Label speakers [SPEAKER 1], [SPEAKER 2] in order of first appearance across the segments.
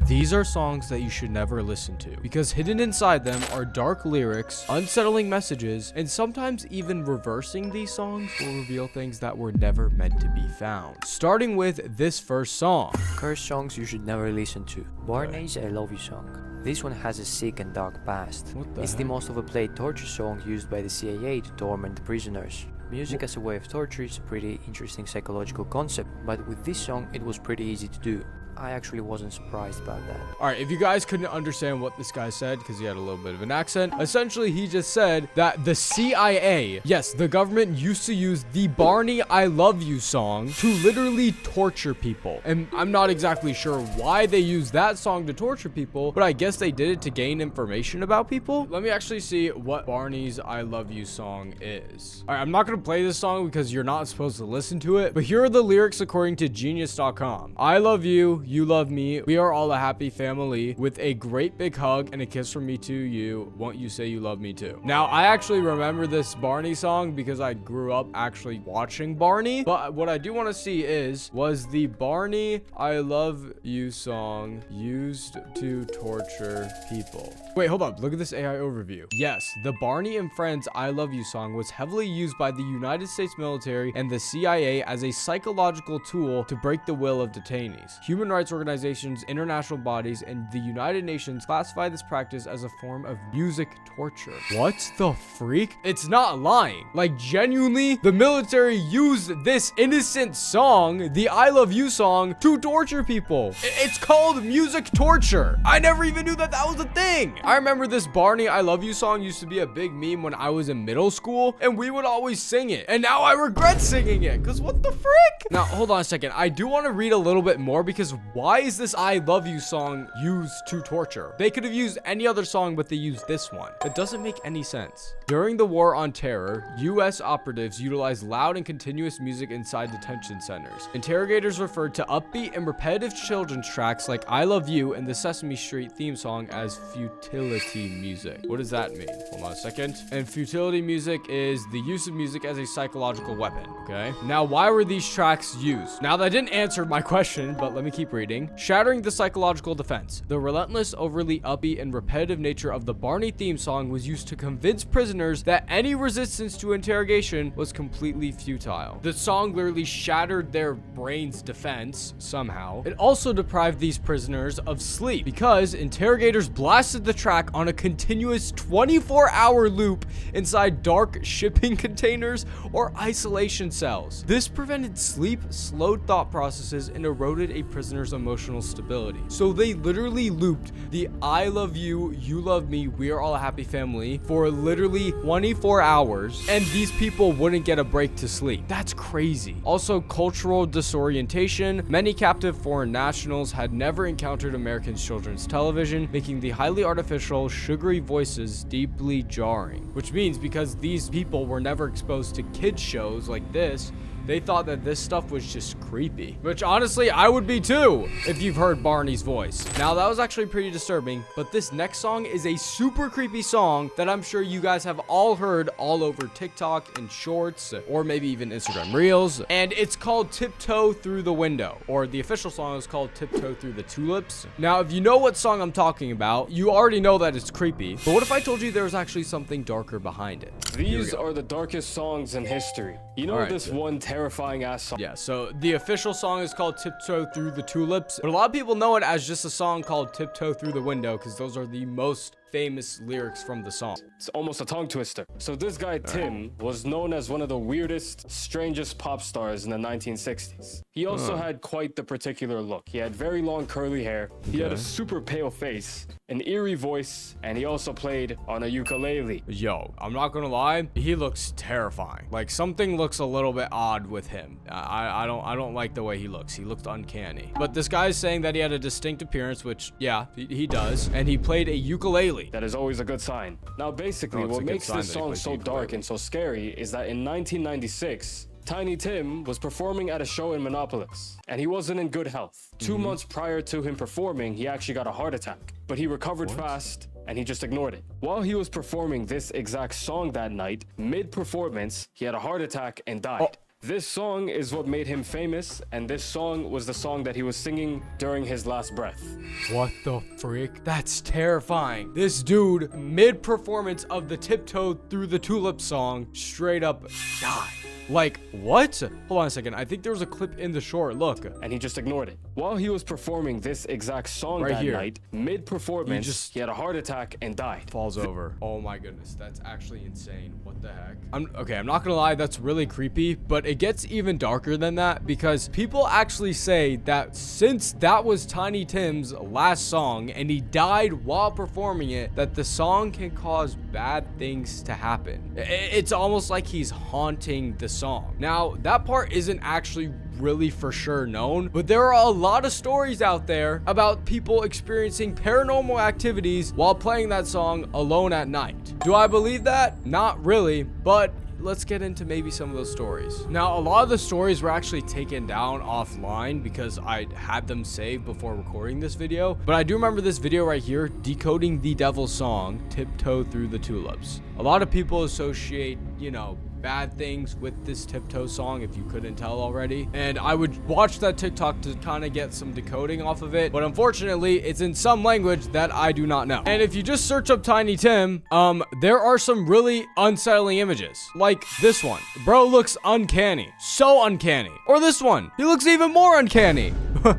[SPEAKER 1] These are songs that you should never listen to because hidden inside them are dark lyrics, unsettling messages, and sometimes even reversing these songs will reveal things that were never meant to be found. Starting with this first song.
[SPEAKER 2] Curse songs you should never listen to. Barney's I Love You song. This one has a sick and dark past. It's the most overplayed torture song used by the CIA to torment the prisoners. Music as a way of torture is a pretty interesting psychological concept, but with this song it was pretty easy to do. I actually wasn't surprised about that.
[SPEAKER 1] Alright, if you guys couldn't understand what this guy said, because he had a little bit of an accent, essentially he just said that the CIA, yes, the government used to use the Barney I Love You song to literally torture people. And I'm not exactly sure why they used that song to torture people, but I guess they did it to gain information about people. Let me actually see what Barney's I Love You song is. Alright, I'm not going to play this song because you're not supposed to listen to it, but here are the lyrics according to genius.com. I love you. You love me. We are all a happy family. With a great big hug and a kiss from me to you. Won't you say you love me too? Now, I actually remember this Barney song because I grew up actually watching Barney. But what I do want to see was the Barney I Love You song used to torture people? Wait, hold up. Look at this AI overview. Yes, the Barney and Friends I Love You song was heavily used by the United States military and the CIA as a psychological tool to break the will of detainees. Human rights organizations, international bodies, and the United Nations classify this practice as a form of music torture. What the freak? It's not lying. Like, genuinely, the military used this innocent song, the I Love You song, to torture people. It's called music torture. I never even knew that that was a thing. I remember this Barney I Love You song used to be a big meme when I was in middle school, and we would always sing it. And now I regret singing it, because what the frick? Now, hold on a second. I do want to read a little bit more because why is this I Love You song used to torture? They could have used any other song, but they used this one. It doesn't make any sense. During the War on Terror, U.S. operatives utilized loud and continuous music inside detention centers. Interrogators referred to upbeat and repetitive children's tracks like I Love You and the Sesame Street theme song as futility music. What does that mean? Hold on a second. And futility music is the use of music as a psychological weapon, okay? Now, why were these tracks used? Now, that didn't answer my question, but let me keep reading. Shattering the psychological defense. The relentless, overly upbeat, and repetitive nature of the Barney theme song was used to convince prisoners that any resistance to interrogation was completely futile. The song literally shattered their brain's defense somehow. It also deprived these prisoners of sleep because interrogators blasted the track on a continuous 24-hour loop inside dark shipping containers or isolation cells. This prevented sleep, slowed thought processes, and eroded a prisoner's emotional stability. So they literally looped the I love you, you love me, we are all a happy family for literally 24 hours, and these people wouldn't get a break to sleep. That's crazy. Also, cultural disorientation. Many captive foreign nationals had never encountered American children's television, making the highly artificial, sugary voices deeply jarring. Which means because these people were never exposed to kids shows like this, they thought that this stuff was just creepy. Which honestly, I would be too, if you've heard Barney's voice. Now, that was actually pretty disturbing, but this next song is a super creepy song that I'm sure you guys have all heard all over TikTok and shorts, or maybe even Instagram Reels. And it's called Tiptoe Through the Window, or the official song is called Tiptoe Through the Tulips. Now, if you know what song I'm talking about, you already know that it's creepy. But what if I told you there was actually something darker behind it?
[SPEAKER 3] These are the darkest songs in history. You know this one terrifying ass song?
[SPEAKER 1] Yeah, so the official song is called Tiptoe Through the Tulips, but a lot of people know it as just a song called Tiptoe Through the Window because those are the most famous lyrics from the song.
[SPEAKER 3] It's almost a tongue twister. So this guy, Tim, was known as one of the weirdest, strangest pop stars in the 1960s. He also had quite the particular look. He had very long curly hair. He had a super pale face, an eerie voice, and he also played on a ukulele.
[SPEAKER 1] Yo, I'm not gonna lie, he looks terrifying. Like, something looks a little bit odd with him. I don't like the way he looks. He looked uncanny. But this guy's saying that he had a distinct appearance, which, yeah, he does. And he played a ukulele.
[SPEAKER 3] That is always a good sign. Now, basically, what makes this song so dark and so scary is that in 1996, Tiny Tim was performing at a show in Minneapolis, and he wasn't in good health. 2 months prior to him performing, he actually got a heart attack, but he recovered fast, and he just ignored it. While he was performing this exact song that night, mid-performance, he had a heart attack and died. This song is what made him famous, and this song was the song that he was singing during his last breath.
[SPEAKER 1] What the freak? That's terrifying. This dude, mid-performance of the Tiptoe Through the Tulips song, straight up died. Like, what? Hold on a second. I think there was a clip in the short. Look.
[SPEAKER 3] And he just ignored it. While he was performing this exact song
[SPEAKER 1] Right
[SPEAKER 3] that
[SPEAKER 1] here.
[SPEAKER 3] night, mid-performance, he had a heart attack and died.
[SPEAKER 1] Falls over. Oh my goodness. That's actually insane. What the heck? I'm not gonna lie. That's really creepy, but it gets even darker than that because people actually say that since that was Tiny Tim's last song and he died while performing it, that the song can cause bad things to happen. It's almost like he's haunting the song. Now, that part isn't actually really for sure known, but there are a lot of stories out there about people experiencing paranormal activities while playing that song alone at night. Do I believe that? Not really, but let's get into maybe some of those stories. Now, a lot of the stories were actually taken down offline because I had them saved before recording this video, but I do remember this video right here, decoding the devil's song, Tiptoe Through the Tulips. A lot of people associate, you know, bad things with this Tiptoe song, if you couldn't tell already, and I would watch that TikTok to kind of get some decoding off of it, but unfortunately it's in some language that I do not know. And if you just search up Tiny Tim, there are some really unsettling images, like this one. Bro looks uncanny, so uncanny. Or this one, he looks even more uncanny.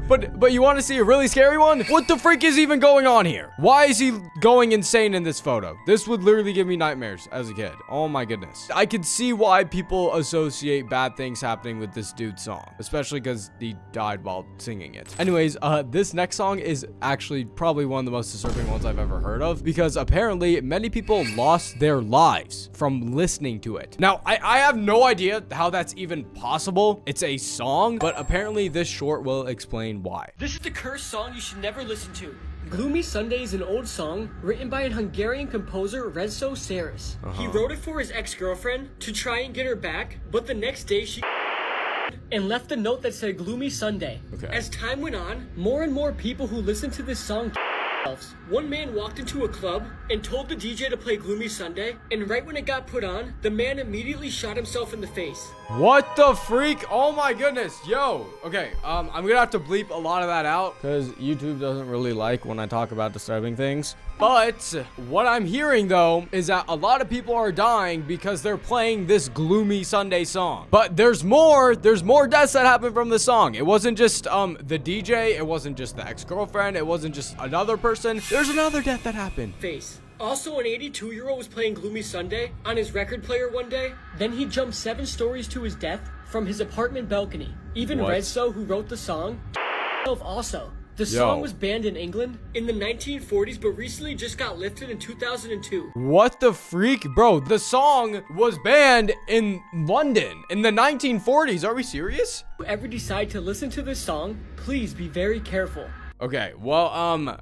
[SPEAKER 1] but you want to see a really scary one? What the freak is even going on here? Why is he going insane in this photo? This would literally give me nightmares as a kid. Oh my goodness. I could see why people associate bad things happening with this dude's song, especially because he died while singing it. Anyways, this next song is actually probably one of the most disturbing ones I've ever heard of because apparently many people lost their lives from listening to it. Now, I have no idea how that's even possible. It's a song, but apparently this short will explain why.
[SPEAKER 4] This is a cursed song you should never listen to. Gloomy Sunday is an old song written by an Hungarian composer, Rezső Saris. He wrote it for his ex-girlfriend to try and get her back, but the next day she and left a note that said Gloomy Sunday.
[SPEAKER 1] Okay.
[SPEAKER 4] As time went on, more and more people who listened to this song themselves. One man walked into a club and told the DJ to play Gloomy Sunday, and right when it got put on, the man immediately shot himself in the face.
[SPEAKER 1] What the freak? Oh my goodness. Yo. Okay, I'm gonna have to bleep a lot of that out because YouTube doesn't really like when I talk about disturbing things. But what I'm hearing though is that a lot of people are dying because they're playing this Gloomy Sunday song. But there's more deaths that happened from the song. It wasn't just the DJ, it wasn't just the ex-girlfriend, it wasn't just another person. There's another death that happened.
[SPEAKER 4] Face. Also, an 82-year-old was playing Gloomy Sunday on his record player one day. Then he jumped 7 stories to his death from his apartment balcony. Even
[SPEAKER 1] What?
[SPEAKER 4] Rezső, who wrote the song, also. The song was banned in England in the 1940s, but recently just got lifted in 2002.
[SPEAKER 1] What the freak? Bro, the song was banned in London in the 1940s. Are we serious?
[SPEAKER 4] If you ever decide to listen to this song, please be very careful.
[SPEAKER 1] Okay, well,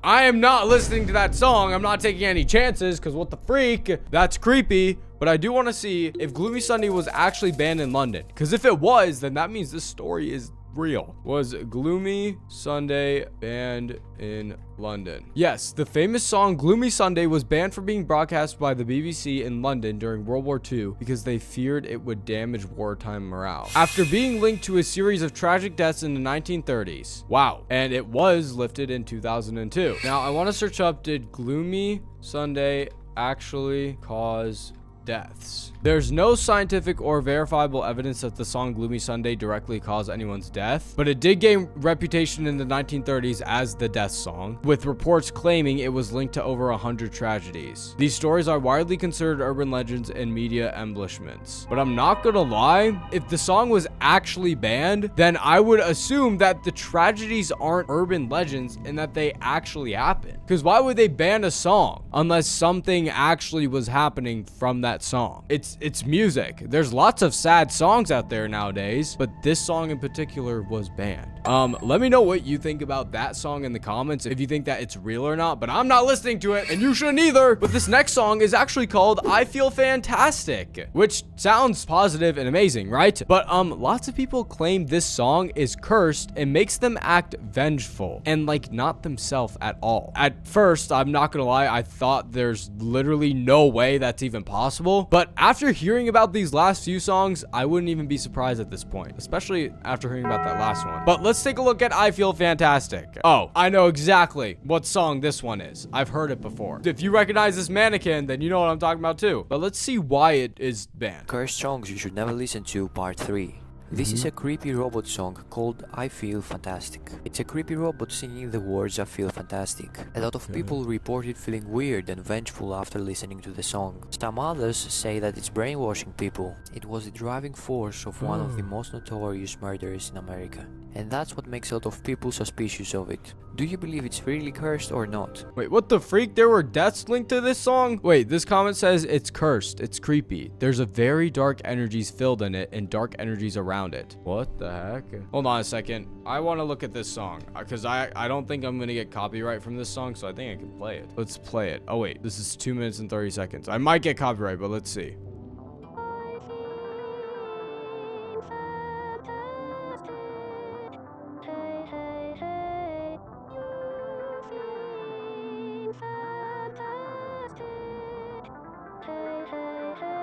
[SPEAKER 1] I am not listening to that song. I'm not taking any chances, because what the freak? That's creepy. But I do want to see if Gloomy Sunday was actually banned in London. Because if it was, then that means this story is real. Was Gloomy Sunday banned in London? Yes, the famous song Gloomy Sunday was banned from being broadcast by the BBC in London during World War II because they feared it would damage wartime morale. After being linked to a series of tragic deaths in the 1930s. Wow. And it was lifted in 2002. Now, I want to search up, did Gloomy Sunday actually cause deaths? There's no scientific or verifiable evidence that the song Gloomy Sunday directly caused anyone's death, but it did gain reputation in the 1930s as the death song, with reports claiming it was linked to over 100 tragedies. These stories are widely considered urban legends and media embellishments. But I'm not gonna lie, if the song was actually banned, then I would assume that the tragedies aren't urban legends and that they actually happened. Because why would they ban a song unless something actually was happening from that song? It's music. There's lots of sad songs out there nowadays, but this song in particular was banned. Let me know what you think about that song in the comments, if you think that it's real or not, but I'm not listening to it, and you shouldn't either. But this next song is actually called I Feel Fantastic, which sounds positive and amazing, right? But lots of people claim this song is cursed and makes them act vengeful and like not themselves at all. At first, I'm not gonna lie, I thought there's literally no way that's even possible, but after hearing about these last few songs, I wouldn't even be surprised at this point, especially after hearing about that last one. But let's take a look at I Feel Fantastic. Oh, I know exactly what song this one is. I've heard it before. If you recognize this mannequin, then you know what I'm talking about too. But let's see why it is banned.
[SPEAKER 2] Cursed songs you should never listen to, part 3. This is a creepy robot song called I Feel Fantastic. It's a creepy robot singing the words I feel fantastic. A lot of people reported feeling weird and vengeful after listening to the song. Some others say that it's brainwashing people. It was the driving force of one of the most notorious murderers in America. And that's what makes a lot of people suspicious of it. Do you believe it's really cursed or not?
[SPEAKER 1] Wait, what the freak? There were deaths linked to this song? Wait, this comment says it's cursed. It's creepy. There's a very dark energies filled in it and dark energies around it. What the heck? Hold on a second. I want to look at this song because I don't think I'm going to get copyright from this song, so I think I can play it. Let's play it. Oh, wait. This is 2 minutes and 30 seconds. I might get copyright, but let's see.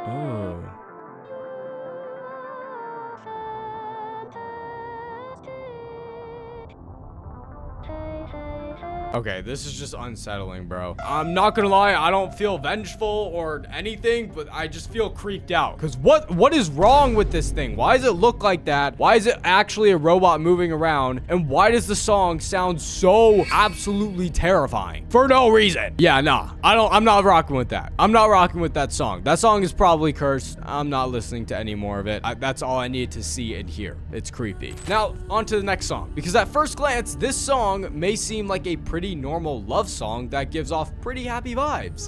[SPEAKER 1] Oh. Okay, this is just unsettling, bro. I'm not gonna lie, I don't feel vengeful or anything, but I just feel creeped out. Because what is wrong with this thing? Why does it look like that? Why is it actually a robot moving around? And why does the song sound so absolutely terrifying? For no reason. Yeah, nah. I'm not rocking with that. I'm not rocking with that song. That song is probably cursed. I'm not listening to any more of it. That's all I need to see and hear. It's creepy. Now, on to the next song. Because at first glance, this song may seem like a pretty normal love song that gives off pretty happy vibes.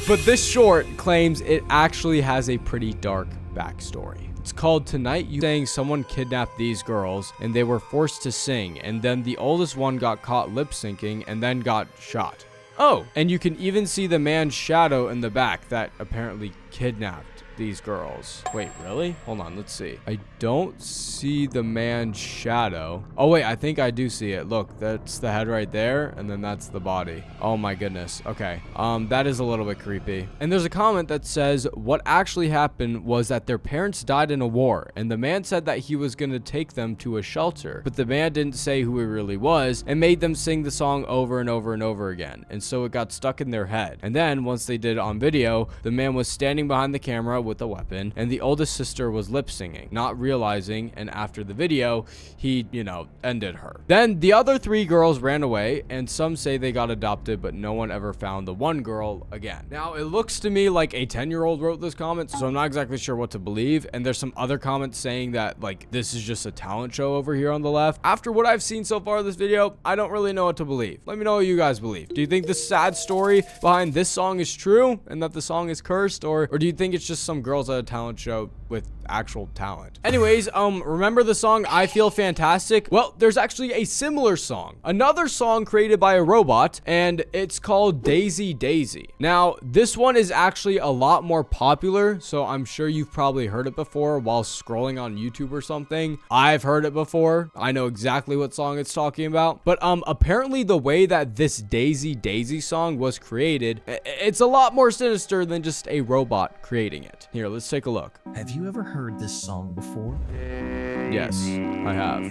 [SPEAKER 1] But this short claims it actually has a pretty dark backstory. It's called Tonight You, saying someone kidnapped these girls and they were forced to sing, and then the oldest one got caught lip syncing and then got shot. Oh, and you can even see the man's shadow in the back that apparently kidnapped these girls. Wait, really? Hold on, let's see. I don't see the man's shadow. Oh wait, I think I do see it. Look, that's the head right there, and then that's the body. Oh my goodness. Okay, that is a little bit creepy. And there's a comment that says what actually happened was that their parents died in a war, and the man said that he was gonna take them to a shelter, but the man didn't say who he really was and made them sing the song over and over and over again, and so it got stuck in their head. And then once they did it on video, the man was standing behind the camera with a weapon, and the oldest sister was lip singing, not realizing, and after the video, he, ended her. Then the other 3 girls ran away, and some say they got adopted, but no one ever found the one girl again. Now, it looks to me like a 10-year-old wrote this comment, so I'm not exactly sure what to believe, and there's some other comments saying that, like, this is just a talent show over here on the left. After what I've seen so far in this video, I don't really know what to believe. Let me know what you guys believe. Do you think the sad story behind this song is true, and that the song is cursed, or do you think it's just some girls at a talent show with actual talent? Anyways, remember the song I Feel Fantastic? Well, there's actually a similar song, another song created by a robot, and it's called Daisy Daisy. Now, this one is actually a lot more popular, so I'm sure you've probably heard it before while scrolling on YouTube or something. I've heard it before. I know exactly what song it's talking about, but apparently the way that this Daisy Daisy song was created, it's a lot more sinister than just a robot creating it. Here, let's take a look.
[SPEAKER 5] Have you ever heard this song before?
[SPEAKER 1] Yes, I have.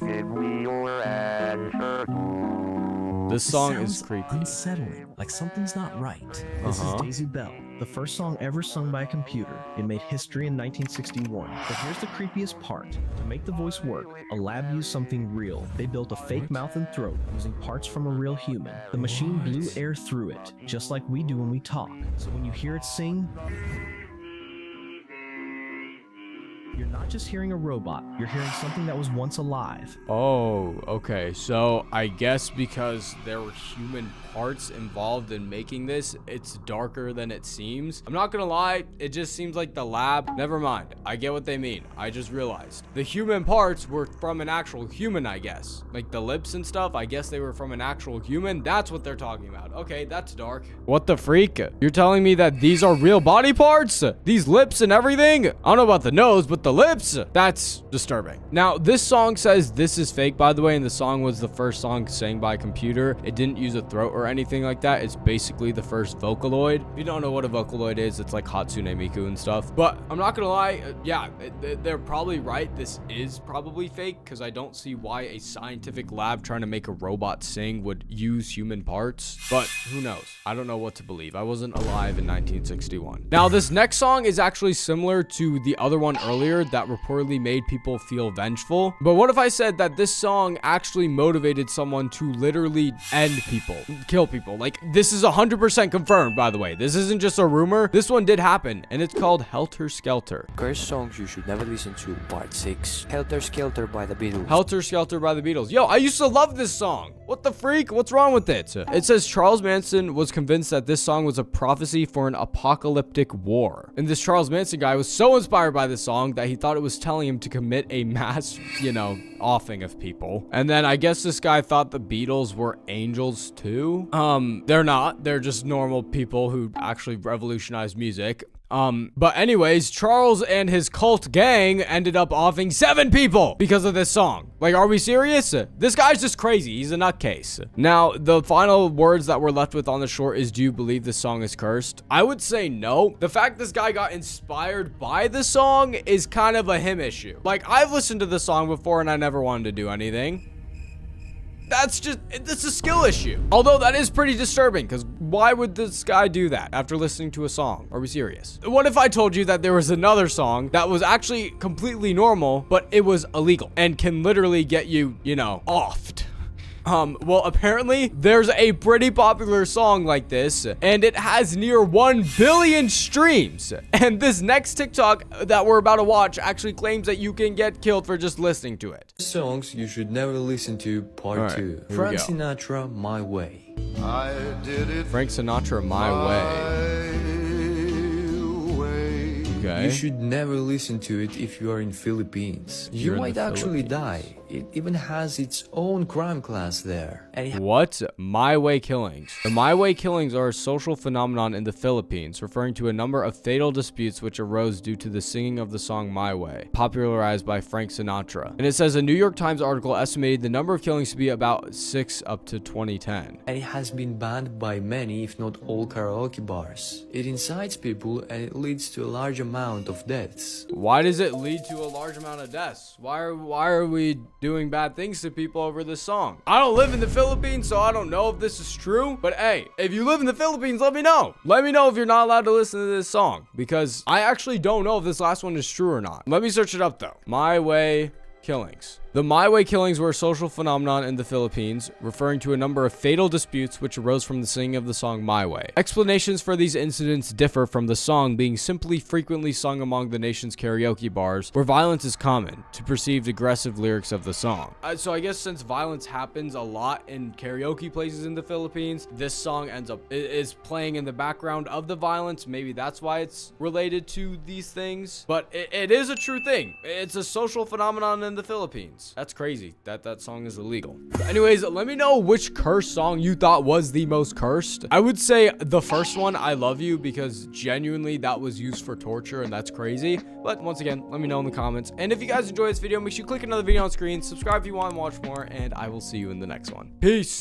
[SPEAKER 1] This song is creepy.
[SPEAKER 5] Unsettling, like something's not right. This is Daisy Bell, the first song ever sung by a computer. It made history in 1961. But here's the creepiest part. To make the voice work, a lab used something real. They built a fake mouth and throat using parts from a real human. The machine blew air through it, just like we do when we talk. So when you hear it sing, you're You're not just hearing a robot, you're hearing something that was once alive.
[SPEAKER 1] Oh, okay. So I guess because there were human parts involved in making this, it's darker than it seems. I'm not gonna lie, it just seems like the lab. Never mind. I get what they mean. I just realized the human parts were from an actual human, I guess. Like the lips and stuff, I guess they were from an actual human. That's what they're talking about. Okay, that's dark. What the freak? You're telling me that these are real body parts? These lips and everything? I don't know about the nose, but the lips? That's disturbing. Now, this song says this is fake, by the way, and the song was the first song sang by a computer. It didn't use a throat or anything like that. It's basically the first Vocaloid. If you don't know what a Vocaloid is, it's like Hatsune Miku and stuff. But I'm not gonna lie, yeah, they're probably right. This is probably fake because I don't see why a scientific lab trying to make a robot sing would use human parts. But who knows? I don't know what to believe. I wasn't alive in 1961. Now, this next song is actually similar to the other one earlier that reportedly made people feel vengeful. But what if I said that this song actually motivated someone to literally end people, kill people? Like, this is 100% confirmed, by the way. This isn't just a rumor. This one did happen, and it's called Helter Skelter.
[SPEAKER 2] Cursed songs you should never listen to, part 6. Helter Skelter by the Beatles.
[SPEAKER 1] Helter Skelter by the Beatles. Yo, I used to love this song. What the freak? What's wrong with it? It says Charles Manson was convinced that this song was a prophecy for an apocalyptic war. And this Charles Manson guy was so inspired by this song that he thought it was telling him to commit a mass, offing of people. And then I guess this guy thought the Beatles were angels too. They're not. They're just normal people who actually revolutionized music. But anyways, Charles and his cult gang ended up offing 7 people because of this song. Like, are we serious? This guy's just crazy. He's a nutcase. Now, the final words that we're left with on the short is, do you believe this song is cursed? I would say no. The fact this guy got inspired by the song is kind of a him issue. Like, I've listened to the song before and I never wanted to do anything. It's a skill issue. Although that is pretty disturbing, because why would this guy do that after listening to a song? Are we serious? What if I told you that there was another song that was actually completely normal, but it was illegal and can literally get you, offed? Well, apparently there's a pretty popular song like this, and it has near 1 billion streams. And this next TikTok that we're about to watch actually claims that you can get killed for just listening to it.
[SPEAKER 2] Songs you should never listen to, part 2. Frank Sinatra, My Way.
[SPEAKER 6] I did it
[SPEAKER 1] Frank Sinatra, My Way. Okay.
[SPEAKER 2] You should never listen to it if you are in Philippines. You might actually die. It even has its own crime class there. And
[SPEAKER 1] what? My Way killings. The My Way killings are a social phenomenon in the Philippines, referring to a number of fatal disputes which arose due to the singing of the song My Way, popularized by Frank Sinatra. And it says a New York Times article estimated the number of killings to be about 6 up to 2010.
[SPEAKER 2] And it has been banned by many, if not all, karaoke bars. It incites people and it leads to a large amount of deaths.
[SPEAKER 1] Why does it lead to a large amount of deaths? Why are we doing bad things to people over this song? I don't live in the Philippines, so I don't know if this is true. But hey, if you live in the Philippines, let me know. Let me know if you're not allowed to listen to this song, because I actually don't know if this last one is true or not. Let me search it up though. My Way killings. The My Way killings were a social phenomenon in the Philippines, referring to a number of fatal disputes which arose from the singing of the song My Way. Explanations for these incidents differ from the song being simply frequently sung among the nation's karaoke bars, where violence is common, to perceived aggressive lyrics of the song. So I guess since violence happens a lot in karaoke places in the Philippines, this song is playing in the background of the violence. Maybe that's why it's related to these things. But it is a true thing. It's a social phenomenon in the Philippines. That's crazy that song is illegal. But anyways, let me know which cursed song you thought was the most cursed. I would say the first one, I Love You, because genuinely that was used for torture and that's crazy. But once again, let me know in the comments. And if you guys enjoyed this video, make sure you click another video on screen, subscribe if you want to watch more, and I will see you in the next one. Peace.